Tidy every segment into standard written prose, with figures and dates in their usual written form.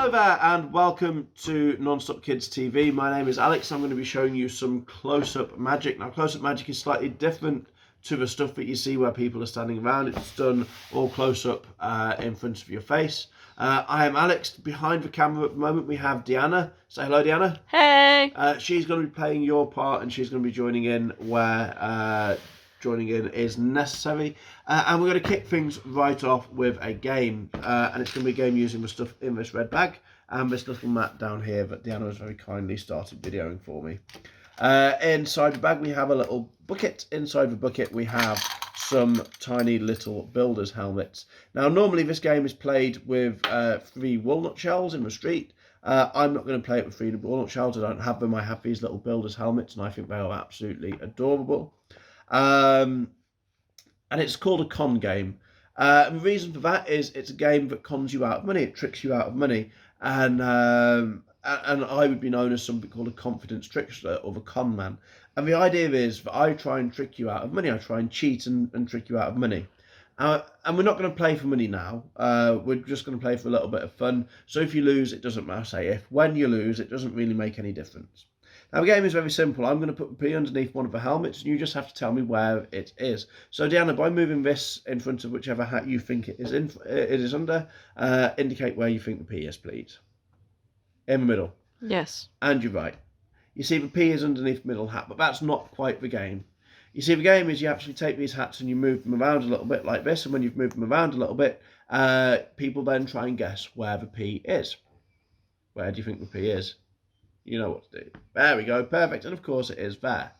Hello there and welcome to Non-Stop Kids TV. My name is Alex. I'm going to be showing you some close-up magic. Now close-up magic is slightly different to the stuff that you see where people are standing around. It's done all close-up in front of your face. I am Alex. Behind the camera at the moment we have Deanna. Say hello, Deanna. Hey! She's going to be playing your part and she's going to be joining in where joining in is necessary. And we're going to kick things right off with a game. And it's going to be a game using the stuff in this red bag and this little mat down here that Deanna has very kindly started videoing for me. Inside the bag we have a little bucket. Inside the bucket we have some tiny little builder's helmets. Now normally this game is played with 3 walnut shells in the street. I'm not going to play it with 3 walnut shells. I don't have them. I have these little builder's helmets and I think they are absolutely adorable. And it's called a con game. The reason for that is it's a game that cons you out of money. It tricks you out of money. And I would be known as something called a confidence trickster or the con man. And the idea is that I try and trick you out of money. I try and cheat and trick you out of money. And we're not going to play for money now. We're just going to play for a little bit of fun. So if you lose, it doesn't matter. Say if. When you lose, it doesn't really make any difference. Now the game is very simple. I'm going to put the P underneath one of the helmets and you just have to tell me where it is. So Deanna, by moving this in front of whichever hat you think it is under, indicate where you think the P is, please. In the middle. Yes. And you're right. You see the P is underneath the middle hat, but that's not quite the game. You see the game is you actually take these hats and you move them around a little bit like this, and when you've moved them around a little bit, people then try and guess where the P is. Where do you think the P is? You know what to do. There we go, perfect. And of course it is there.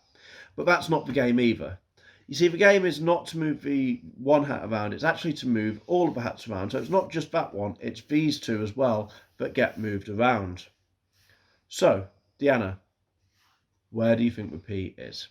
But that's not the game either. You see, the game is not to move the one hat around, it's actually to move all of the hats around. So it's not just that one, it's these 2 as well that get moved around. So, Deanna, where do you think the P is?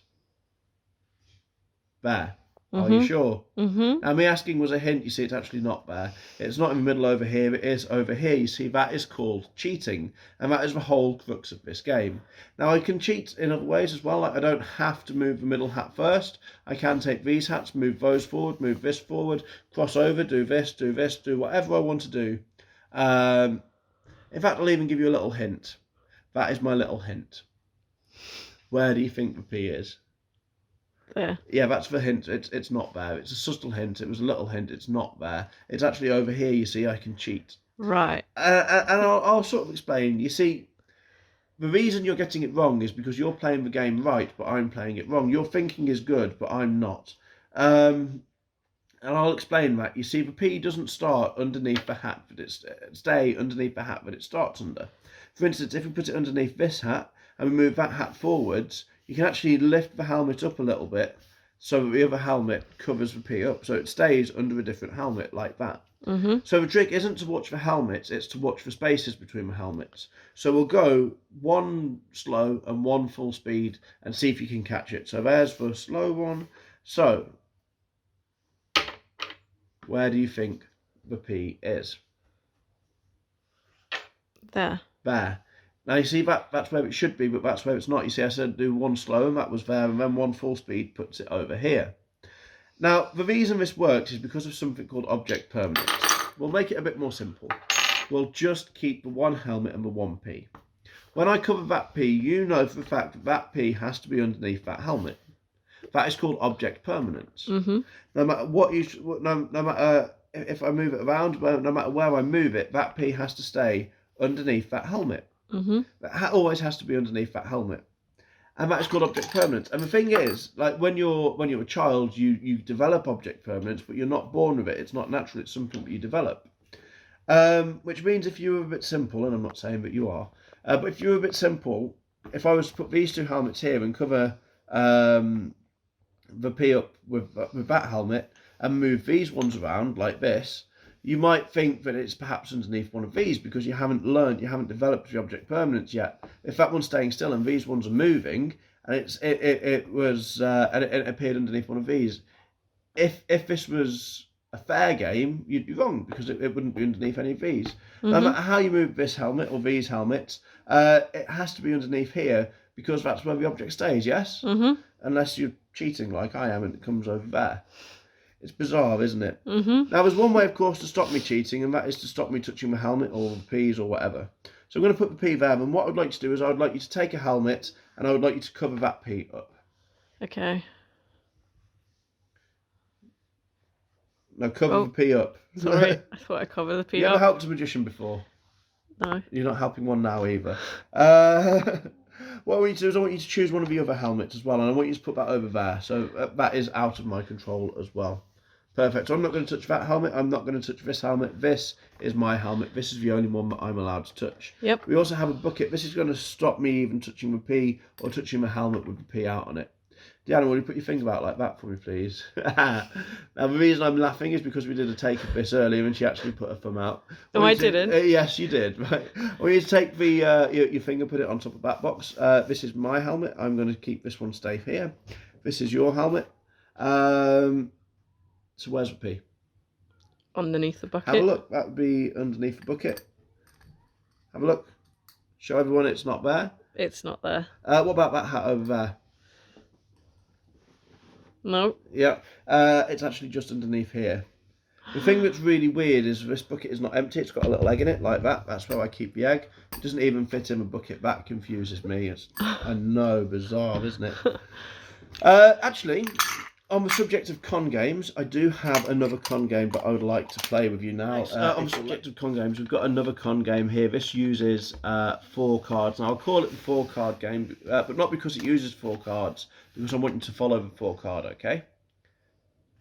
There. Are you sure? Now, me asking was a hint. You see, it's actually not there. It's not in the middle over here. It is over here. You see, that is called cheating. And that is the whole crux of this game. Now, I can cheat in other ways as well. Like, I don't have to move the middle hat first. I can take these hats, move those forward, move this forward, cross over, do this, do whatever I want to do. In fact, I'll even give you a little hint. That is my little hint. Where do you think the P is? There. Yeah, that's the hint. It's not there. It's a subtle hint. It was a little hint. It's not there. It's actually over here. You see, I can cheat. Right. And I'll sort of explain. You see, the reason you're getting it wrong is because you're playing the game right, but I'm playing it wrong. Your thinking is good, but I'm not. And I'll explain that. You see, the P doesn't start underneath the hat, but it's stay underneath the hat that it starts under. For instance, if we put it underneath this hat and we move that hat forwards, you can actually lift the helmet up a little bit so that the other helmet covers the P up. So it stays under a different helmet like that. So the trick isn't to watch the helmets, it's to watch the spaces between the helmets. So we'll go 1 slow and 1 full speed and see if you can catch it. So there's the slow one. So, where do you think the P is? There. There. Now you see that's where it should be, but that's where it's not. You see I said do 1 slow and that was there, and then 1 full speed puts it over here. Now the reason this works is because of something called object permanence. We'll make it a bit more simple. We'll just keep the 1 helmet and the 1 P. When I cover that P, you know for the fact that that P has to be underneath that helmet. That is called object permanence. No matter what no matter if I move it around, no matter where I move it, that P has to stay underneath that helmet. That hat always has to be underneath that helmet, and that is called object permanence. And the thing is, like when you're a child, you develop object permanence, but you're not born with it. It's not natural. It's something that you develop. Which means if you were a bit simple, and I'm not saying that you are, but if you were a bit simple, if I was to put these 2 helmets here and cover the P up with that helmet and move these ones around like this, you might think that it's perhaps underneath one of these because you haven't developed the object permanence yet. If that one's staying still and these ones are moving, and it appeared underneath one of these, if this was a fair game, you'd be wrong because it wouldn't be underneath any of these. No matter how you move this helmet or these helmets, it has to be underneath here because that's where the object stays. Yes, unless you're cheating like I am and it comes over there. It's bizarre, isn't it? Mm-hmm. Now, there's one way, of course, to stop me cheating, and that is to stop me touching my helmet or the P's or whatever. So I'm going to put the P there, and what I'd like to do is I would like you to take a helmet, and I would like you to cover that P up. Okay. Now, cover the P up. Sorry, I thought I covered the P You ever up. helped a magician before? No. You're not helping one now either. What I want you to do is I want you to choose one of the other helmets as well, and I want you to put that over there. So that is out of my control as well. Perfect. So I'm not going to touch that helmet. I'm not going to touch this helmet. This is my helmet. This is the only one that I'm allowed to touch. Yep. We also have a bucket. This is going to stop me even touching the P or touching the helmet with the P out on it. Deanna, will you put your finger out like that for me, please? Now, the reason I'm laughing is because we did a take of this earlier and she actually put her thumb out. No, I didn't. Yes, you did. Right. I want you to take the your finger, put it on top of that box. This is my helmet. I'm going to keep this one safe here. This is your helmet. So where's the P? Underneath the bucket. Have a look. That would be underneath the bucket. Have a look. Show everyone it's not there. It's not there. What about that hat over there? No. Yeah, it's actually just underneath here. The thing that's really weird is this bucket is not empty. It's got a little egg in it like that. That's where I keep the egg. It doesn't even fit in a bucket. That confuses me. I know, bizarre, isn't it? Actually, on the subject of con games, I do have another con game that I would like to play with you now. On the subject of con games, we've got another con game here. This uses 4 cards. Now, I'll call it the 4-card game, but not because it uses 4 cards, because I want you to follow the 4 card, okay?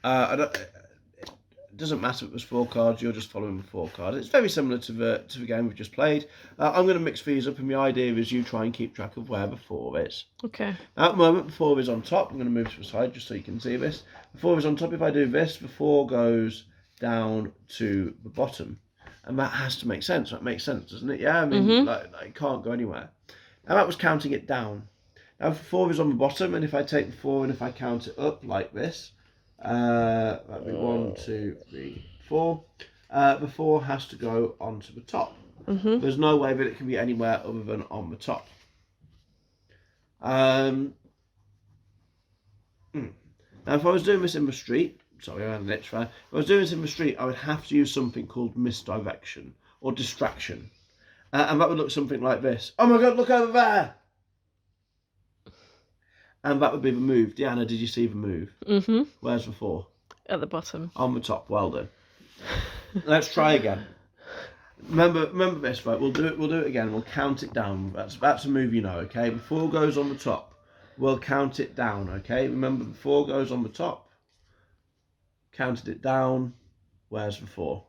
It doesn't matter if it was 4 cards, you're just following the 4 card. It's very similar to the game we've just played. I'm going to mix these up, and the idea is you try and keep track of where the 4 is. Okay. At the moment, the 4 is on top. I'm going to move to the side just so you can see this. The 4 is on top. If I do this, the 4 goes down to the bottom. And that has to make sense. That makes sense, doesn't it? Yeah, I mean, like, it can't go anywhere. Now, that was counting it down. Now, the 4 is on the bottom, and if I take the 4 and if I count it up like this, that'd be 1, 2, 3, 4. The 4 has to go onto the top. There's no way that it can be anywhere other than on the top. Now, if I was doing this in the street, sorry, I had an itch there. If I was doing this in the street, I would have to use something called misdirection or distraction. And that would look something like this. Oh my God, look over there! And that would be the move. Deanna, did you see the move? Where's the 4? At the bottom. On the top. Well done. Let's try again. Remember this, right? We'll do it again. We'll count it down. That's a move you know, okay? The 4 goes on the top. We'll count it down, okay? Remember, the 4 goes on the top. Counted it down. Where's the 4?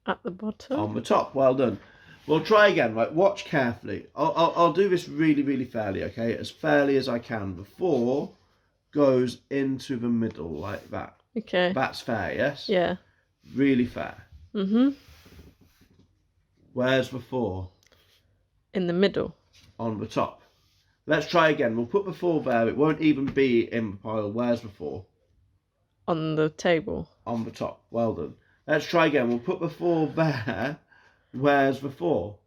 At the bottom. On the top. Well done. We'll try again, right? Watch carefully. I'll do this really, really fairly, okay? As fairly as I can. The 4 goes into the middle like that. Okay. That's fair, yes? Yeah. Really fair. Where's the 4? In the middle. On the top. Let's try again. We'll put the 4 there. It won't even be in the pile. Where's the 4? On the table. On the top. Well done. Let's try again. We'll put the 4 there. Where's the 4?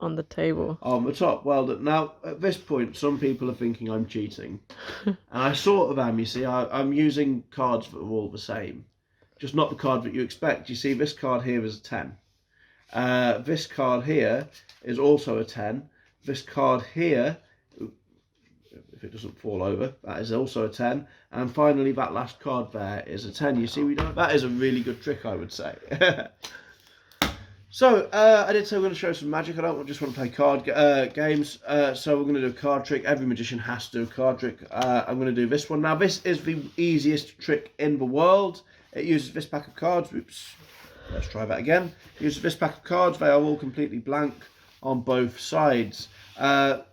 On the table. On the top. Well done. Now, at this point, some people are thinking I'm cheating. And I sort of am, you see. I'm using cards that are all the same. Just not the card that you expect. You see, this card here is a 10. This card here is also a 10. This card here, if it doesn't fall over, that is also a 10. And finally, that last card there is a 10. You see, that is a really good trick, I would say. So, I did say we're going to show some magic. I don't just want to play card games. So we're going to do a card trick. Every magician has to do a card trick. I'm going to do this one. Now, this is the easiest trick in the world. It uses this pack of cards. Oops. Let's try that again. It uses this pack of cards. They are all completely blank on both sides.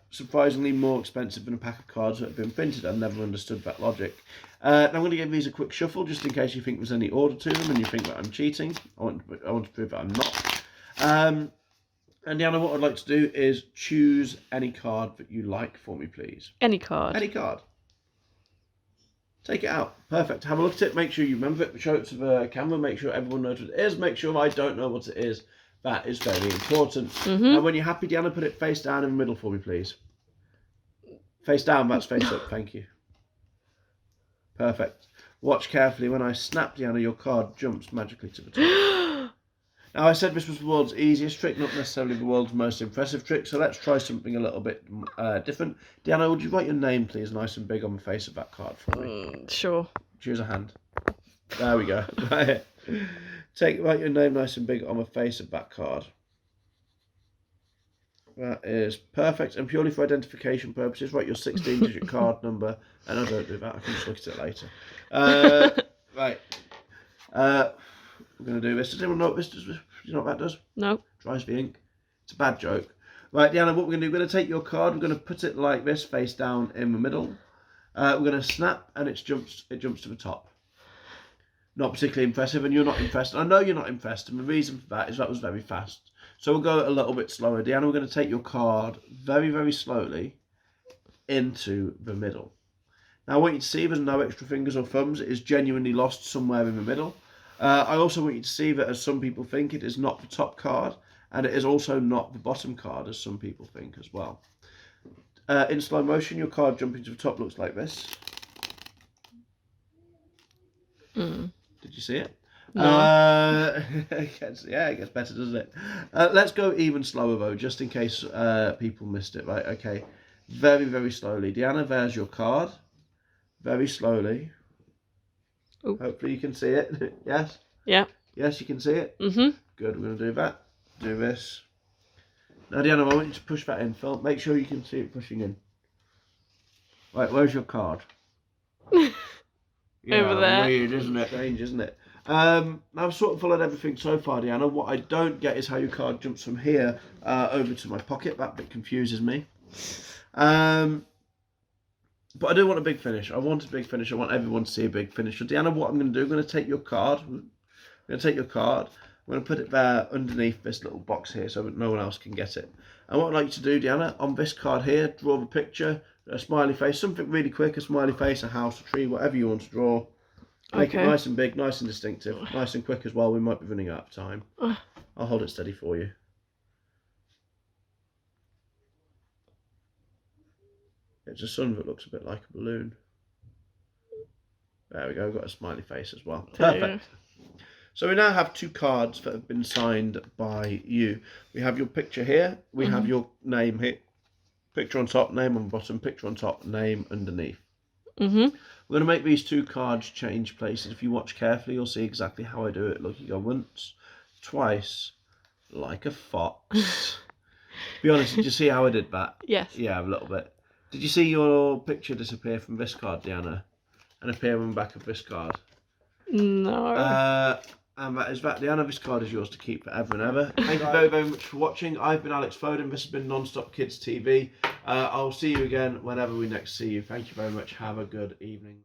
Surprisingly more expensive than a pack of cards that have been printed. I've never understood that logic. Now I'm going to give these a quick shuffle just in case you think there's any order to them and you think that I'm cheating. I want to prove that I'm not. And Deanna, what I'd like to do is choose any card that you like for me, please. Any card. Any card. Take it out. Perfect. Have a look at it. Make sure you remember it. Show it to the camera. Make sure everyone knows what it is. Make sure I don't know what it is. That is very important. And when you're happy, Deanna, put it face down in the middle for me, please. Face down. That's face up. Thank you. Perfect. Watch carefully. When I snap, Deanna, your card jumps magically to the top. Now, I said this was the world's easiest trick, not necessarily the world's most impressive trick, so let's try something a little bit different. Deanna, would you write your name, please, nice and big on the face of that card for me? Sure. Choose a hand. There we go. Right. Write your name nice and big on the face of that card. That is perfect. And purely for identification purposes, write your 16-digit card number. And I don't do that. I can just look at it later. Right. We're going to do this. Does anyone know what this does? Do you know what that does? No. Dries the ink. It's a bad joke. Right, Deanna, what we're going to do, we're going to take your card. We're going to put it like this, face down in the middle. We're going to snap, and it jumps to the top. Not particularly impressive, and you're not impressed. I know you're not impressed, and the reason for that is that was very fast. So we'll go a little bit slower. Deanna, we're going to take your card very, very slowly into the middle. Now, I want you to see there's no extra fingers or thumbs. It is genuinely lost somewhere in the middle. I also want you to see that, as some people think, it is not the top card, and it is also not the bottom card, as some people think as well. In slow motion, your card jumping to the top looks like this. Did you see it? No. It gets better, doesn't it? Let's go even slower, though, just in case people missed it. Right, okay. Very, very slowly. Deanna, there's your card. Very slowly. Ooh. Hopefully you can see it. Yes? Yeah. Yes, you can see it? Mm-hmm. Good, we're going to do that. Do this. Now, Deanna, I want you to push that in, Phil. Make sure you can see it pushing in. Right, where's your card? Over there. Weird, isn't it? Strange, isn't it? I've sort of followed everything so far, Deanna. What I don't get is how your card jumps from here over to my pocket. That bit confuses me. But I do want a big finish. I want a big finish. I want everyone to see a big finish. So, Deanna, what I'm going to do, I'm going to take your card. I'm going to take your card. I'm going to put it there underneath this little box here so that no one else can get it. And what I'd like you to do, Deanna, on this card here, draw the picture, a smiley face, something really quick, a smiley face, a house, a tree, whatever you want to draw. Make it nice and big, nice and distinctive, nice and quick as well. We might be running out of time. I'll hold it steady for you. It's a sun that looks a bit like a balloon. There we go, we've got a smiley face as well. Perfect. So we now have two cards that have been signed by you. We have your picture here, we have your name here. Picture on top, name on bottom, picture on top, name underneath. We're going to make these two cards change places. If you watch carefully, you'll see exactly how I do it. Look, you go once, twice, like a fox. Be honest, did you see how I did that? Yes. Yeah, a little bit. Did you see your picture disappear from this card, Deanna, and appear on the back of this card? No. And that is that. Deanna, this card is yours to keep forever and ever. Thank you very, very much for watching. I've been Alex Foden. This has been Non-Stop Kids TV. I'll see you again whenever we next see you. Thank you very much. Have a good evening.